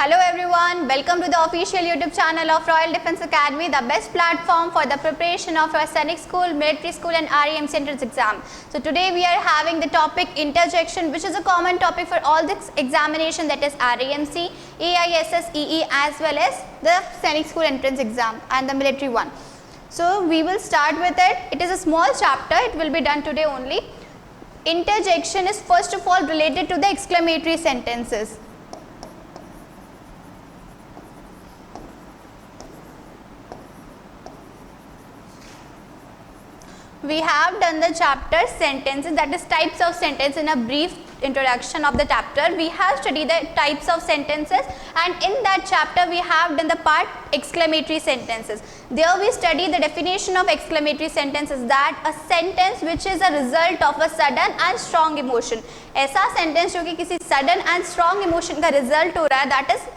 Hello everyone, welcome to the official YouTube channel of Royal Defence Academy, the best platform for the preparation of your Sainik School, Military School and REMC entrance exam. So today we are having the topic interjection, which is a common topic for all this examination, that is REMC, AISS, EE as well as the Sainik School entrance exam and the military one. So we will start with it. It is a small chapter, it will be done today only. Interjection is first of all related to the exclamatory sentences. We have done the chapter sentences, that is types of sentence. In a brief introduction of the chapter, we have studied the types of sentences, and in that chapter we have done the part exclamatory sentences. There we study the definition of exclamatory sentences, that a sentence which is a result of a sudden and strong emotion. ऐसा sentence जो कि किसी sudden and strong emotion का result हो रहा है, that is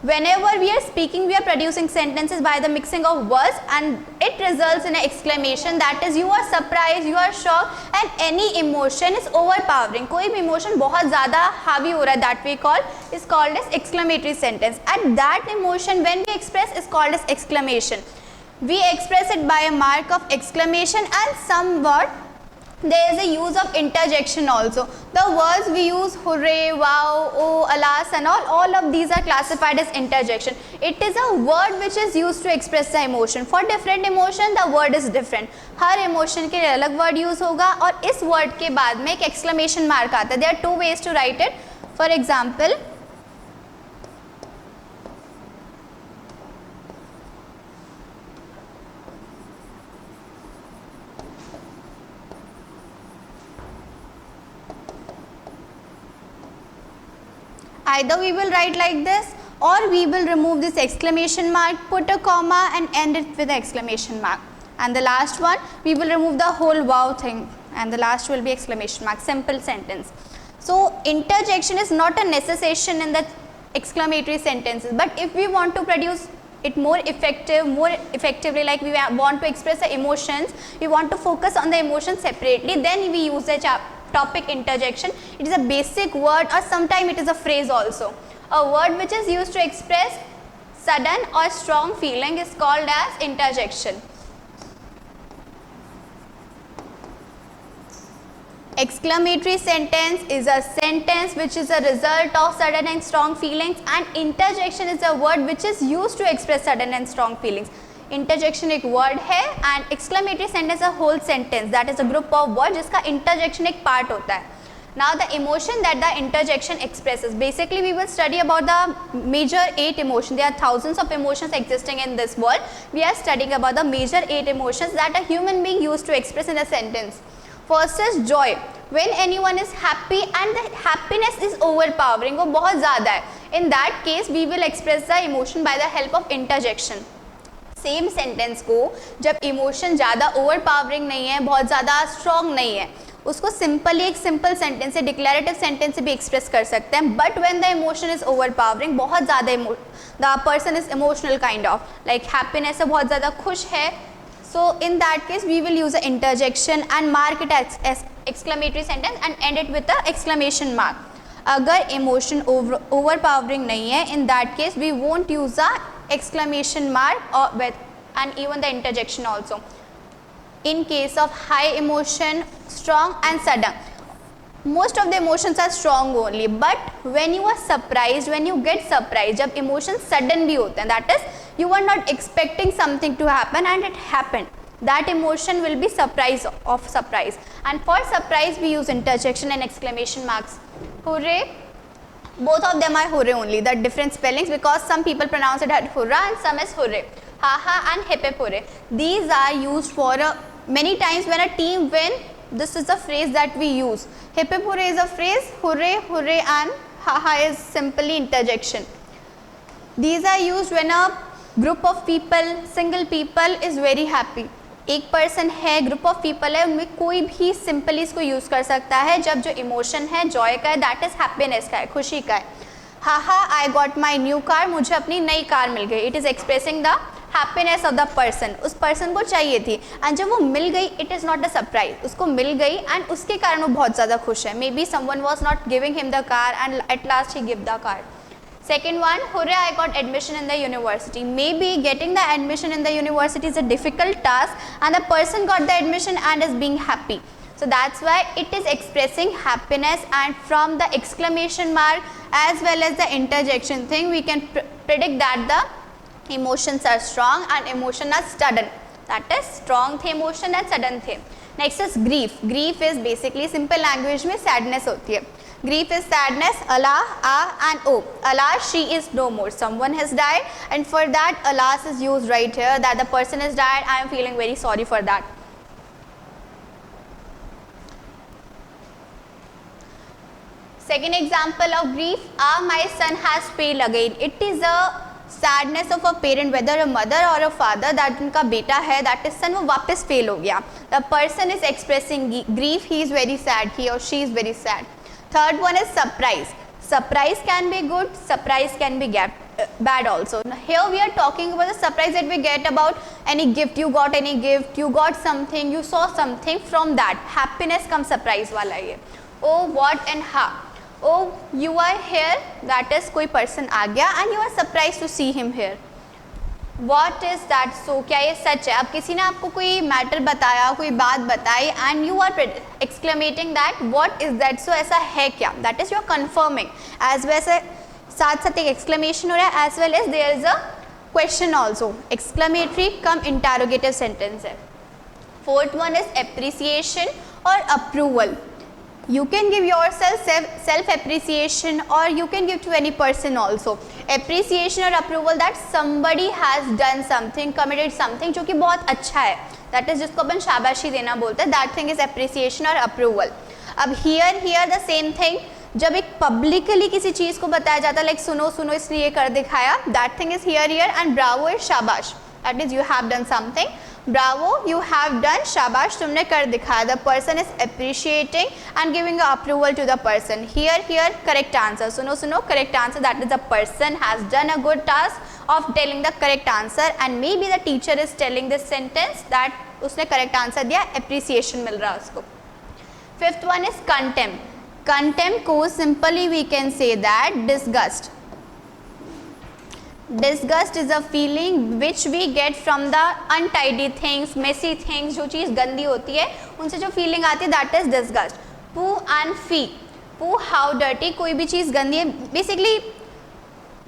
whenever we are speaking, we are producing sentences by the mixing of words and it results in an exclamation, that is you are surprised, you are shocked and any emotion is overpowering. कोई भी emotion बहुत ज़्यादा हावी हो रहा है, that we call is called as exclamatory sentence, and that emotion when we express is called as exclamation. We express it by a mark of exclamation and somewhat there is a use of interjection also. The words we use hooray, wow, oh, alas and all of these are classified as interjection. It is a word which is used to express the emotion. For different emotion the word is different. Her emotion के लिए अलग word use होगा और इस word के बाद में एक exclamation mark आता है. There are two ways to write it. For example, either we will write like this or we will remove this exclamation mark, put a comma and end it with the exclamation mark. And the last one, we will remove the whole wow thing and the last will be exclamation mark. Simple sentence. So interjection is not a necessation in the exclamatory sentences, but if we want to produce it more effectively, like we want to express the emotions, we want to focus on the emotions separately, then we use the topic interjection. It is a basic word or sometimes it is a phrase also. A word which is used to express sudden or strong feeling is called as interjection. Exclamatory sentence is a sentence which is a result of sudden and strong feelings, and interjection is a word which is used to express sudden and strong feelings. Interjection एक word है and exclamatory sentence a whole sentence, that is a group of word जिसका interjection एक part होता है. Now the emotion that the interjection expresses, basically we will study about the major 8 emotion. There are thousands of emotions existing in this world. We are studying about the major 8 emotions that a human being used to express in a sentence. First is Joy. when anyone is happy and the happiness is overpowering, वो बहुत ज़्यादा है, in that case we will express the emotion by the help of interjection. Same sentence को जब emotion ज़्यादा overpowering नहीं है, बहुत ज़्यादा स्ट्रॉन्ग नहीं है, उसको सिंपली एक सिंपल सेंटेंस से, डिक्लेरेटिव सेंटेंस से भी एक्सप्रेस कर सकते हैं. But when the emotion is overpowering, बहुत ज़्यादा the person is emotional kind of, like happiness है, बहुत ज़्यादा खुश है, so in that case we will use a interjection and mark it as exclamatory sentence and end it with a exclamation mark. अगर emotion overpowering नहीं है, in that case we won't use a exclamation mark or with and even the interjection also. In case of high emotion, strong and sudden, most of the emotions are strong only, but when you are surprised, when you get surprised, जब emotions sudden भी होते हैं, that is you were not expecting something to happen and it happened, that emotion will be surprise of surprise, and for surprise we use interjection and exclamation marks. Hooray, both of them are hooray only, the different spellings, because some people pronounce it as hurrah and some as hooray. Ha ha and hip hip hooray, these are used for many times when a team win. This is the phrase that we use. Hip hip hooray is a phrase, hooray hooray and ha ha is simply interjection. These are used when a group of people, single people is very happy. एक person है, group of people है, उनमें कोई भी simply इसको use कर सकता है जब जो इमोशन है जॉय का है, दैट इज़ हैप्पीनेस का है, खुशी का है. हा हा I got my new car, मुझे अपनी नई कार मिल गई. It is expressing the happiness of the person. उस पर्सन को चाहिए थी एंड जब वो मिल गई, it is not a surprise, उसको मिल गई एंड उसके कारण वो बहुत ज़्यादा खुश है. May be someone was not giving him the car and at last he give the car. Second one, hooray, I got admission in the university. Maybe getting the admission in the university is a difficult task and the person got the admission and is being happy. So that's why it is expressing happiness, and from the exclamation mark as well as the interjection thing we can predict that the emotions are strong and emotion are sudden. That is strong थे emotion and sudden थे. Next is grief. Grief is basically simple language में sadness होती है. Grief is sadness, Allah, and oh. Allah, she is no more. Someone has died, and for that, alas is used right here, that the person has died. I am feeling very sorry for that. Second example of grief, my son has failed again. It is a sadness of a parent, whether a mother or a father, that उनका बेटा है, that is son, वो वापस fail हो गया. The person is expressing grief. He is very sad. He or she is very sad. Third one is surprise. Surprise can be good, surprise can be bad also. Now here we are talking about the surprise that we get about any gift. You got any gift, you got something, you saw something, from that happiness comes surprise वाला ये. Oh what and how. Oh you are here, that is कोई person आ गया and you are surprised to see him here. What is that? So क्या ये सच है? अब किसी ने आपको कोई मैटर बताया, कोई बात बताई and you are exclamating that what is that? So ऐसा है क्या? That is you are confirming. As well as साथ साथ एक exclamation हो रहा है, as well as there is a question also. Exclamatory cum interrogative sentence है. Fourth one is appreciation or approval. You can give yourself self-appreciation or you can give to any person also. Appreciation or approval that somebody has done something, committed something जो कि बहुत अच्छा है. That is जिसको अपन शाबाशी देना बोलते हैं. That thing is appreciation or approval. अब here the same thing. जब एक publicly किसी चीज़ को बताया जाता है, like सुनो सुनो इसलिए कर दिखाया. That thing is here and bravo is शाबाश. That is you have done something. Bravo, you have done. Shabash, तुमने कर दिखाया. The person is appreciating and giving approval to the person. Here, correct answer. सुनो सुनो, correct answer. That is the person has done a good task of telling the correct answer, and maybe the teacher is telling this sentence that उसने correct answer दिया, appreciation मिल रहा है उसको. Fifth one is contempt. Contempt को simply we can say that disgust. Disgust is a feeling which we get from the untidy things, messy things. जो चीज़ गंदी होती है उनसे जो feeling आती है, that is disgust. Poo and fee. Poo, how dirty. कोई भी चीज़ गंदी है. Basically,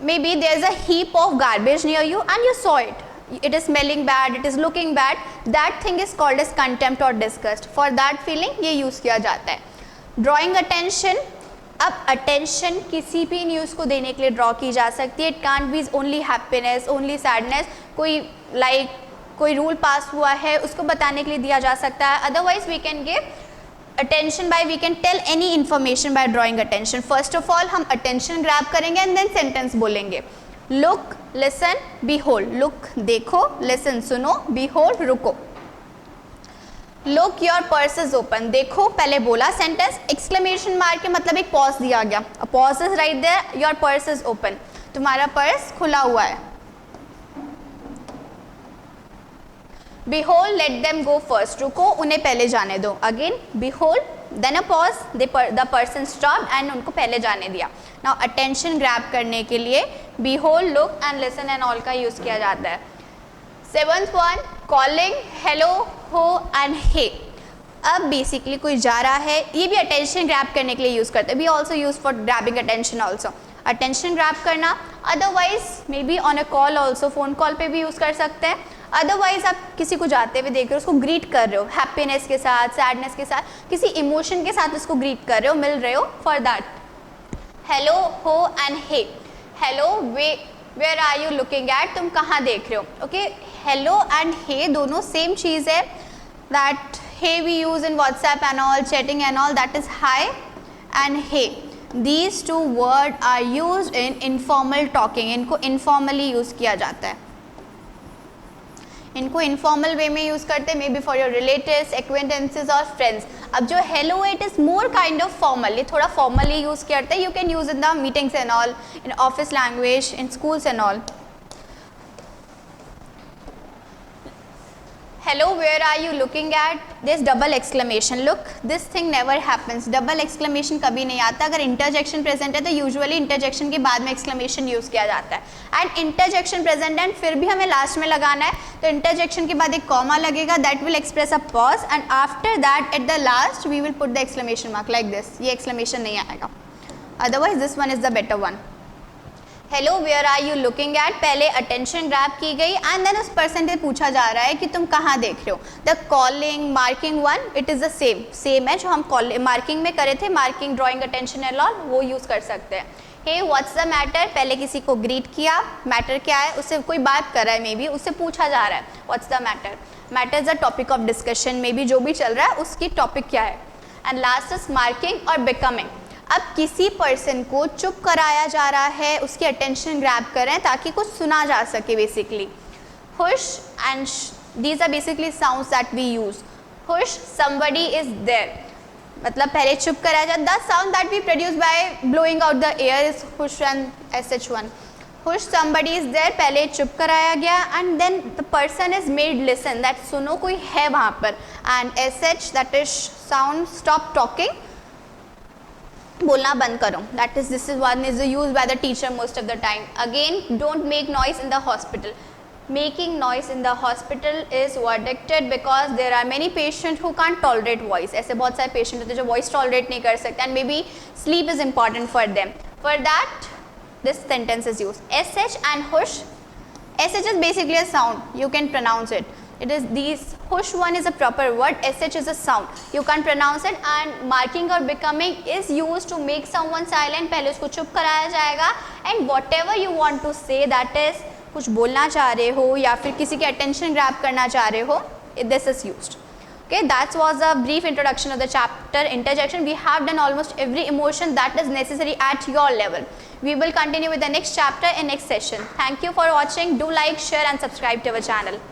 maybe there is a heap of garbage near you and you saw it. It is smelling bad. It is looking bad. That thing is called as contempt or disgust. For that feeling ये use किया जाता है. Drawing attention. अब attention किसी भी news को देने के लिए ड्रॉ की जा सकती है. It can't be only happiness, only sadness. कोई रूल पास हुआ है उसको बताने के लिए दिया जा सकता है. Otherwise we can give attention by, we can tell any information by drawing attention. First of all हम अटेंशन ग्रैब करेंगे एंड देन सेंटेंस बोलेंगे. Look, listen, behold. लुक देखो, लिसन सुनो, बीहोल्ड रुको. Look your purse is open. देखो पहले बोला sentence, exclamation mark के मतलब एक पॉज दिया गया. A pause is right there. Your purse is open. तुम्हारा पर्स खुला हुआ है. Behold, let them go first. रुको, उन्हें पहले जाने दो. Again, behold, then a pause. The person stopped and उनको पहले जाने दिया. Now attention grab करने के लिए behold, look and listen and all का use किया जाता है. Seventh one, calling, hello, ho and hey. अब बेसिकली कोई जा रहा है, ये भी अटेंशन ग्रैब करने के लिए यूज़ करते हैं. We also use for grabbing attention also. Attention grab करना. Otherwise may be on a call also, phone call पे भी यूज़ कर सकते हैं. अदरवाइज आप किसी को जाते हुए देख रहे हो, उसको ग्रीट कर रहे हो हैप्पीनेस के साथ, सैडनेस के साथ, किसी इमोशन के साथ उसको ग्रीट कर रहे हो, मिल रहे हो. For that hello, ho and hey. Hello, where are you looking at. तुम कहाँ देख रहे हो. ओके, हेलो एंड हे दोनों सेम चीज़ है. That hey we use in WhatsApp and all, chatting and all, that is hi and hey. These two words are used in informal talking. इनको informally use किया जाता है. इनको informal way में use करते हैं, maybe for your relatives, acquaintances or friends. अब जो hello it is more kind of formal, ये थोड़ा formally use करते हैं. You can use in the meetings and all, in office language, in schools and all. hello, where are you looking at? This double exclamation. Look, this thing never happens. Double exclamation कभी नहीं आता. अगर interjection present है तो usually interjection के बाद में exclamation use किया जाता है. And interjection present है फिर भी हमें last में लगाना है. तो interjection के बाद एक comma लगेगा. That will express a pause. And after that, at the last, we will put the exclamation mark like this. ये exclamation नहीं आएगा. Otherwise, this one is the better one. Hello where are you looking at, पहले attention grab की गई and then उस person से पूछा जा रहा है कि तुम कहाँ देख रहे हो. The calling marking one it is the same है जो हम मार्किंग में करे थे. Marking drawing attention and all वो यूज़ कर सकते हैं. हे व्हाट्स द मैटर, पहले किसी को ग्रीट किया. मैटर क्या है, उससे कोई बात कर रहा है, मे बी उससे पूछा जा रहा है what's the matter. Matter is a topic of discussion, may be जो भी चल रहा है उसकी टॉपिक क्या है. एंड लास्ट इज मार्किंग और बिकमिंग. अब किसी पर्सन को चुप कराया जा रहा है, उसकी अटेंशन ग्रैब करें ताकि कुछ सुना जा सके basically. Hush and these are basically sounds that we use. Hush, somebody is there, मतलब पहले चुप कराया जाए. The sound that we produce by blowing out the air is hush and SH1. Hush, somebody is there, पहले चुप कराया गया and then the person is made listen, that सुनो कोई है वहाँ पर. And SH that is sound stop talking, बोलना बंद करो. That is this is one is used by the teacher most of the time. Again, don't make noise in the hospital. Making noise in the hospital is verdicted because there are many patient who can't tolerate voice. ऐसे बहुत सारे patient होते हैं जो voice tolerate नहीं कर सकते and may be sleep is important for them. For that this sentence is use. SH and hush. SH is basically a sound, you can pronounce it. It is these, hush one is a proper word, SH is a sound, you can't pronounce it. And marking or becoming is used to make someone silent, पहले उसको चुप कराया जाएगा. And whatever you want to say, that is कुछ बोलना चाह रहे हो या फिर किसी के attention grab करना चाह रहे हो, this is used. Okay, that was a brief introduction of the chapter interjection. We have done almost every emotion that is necessary at your level. We will continue with the next chapter in next session. Thank you for watching. Do like, share and subscribe to our channel.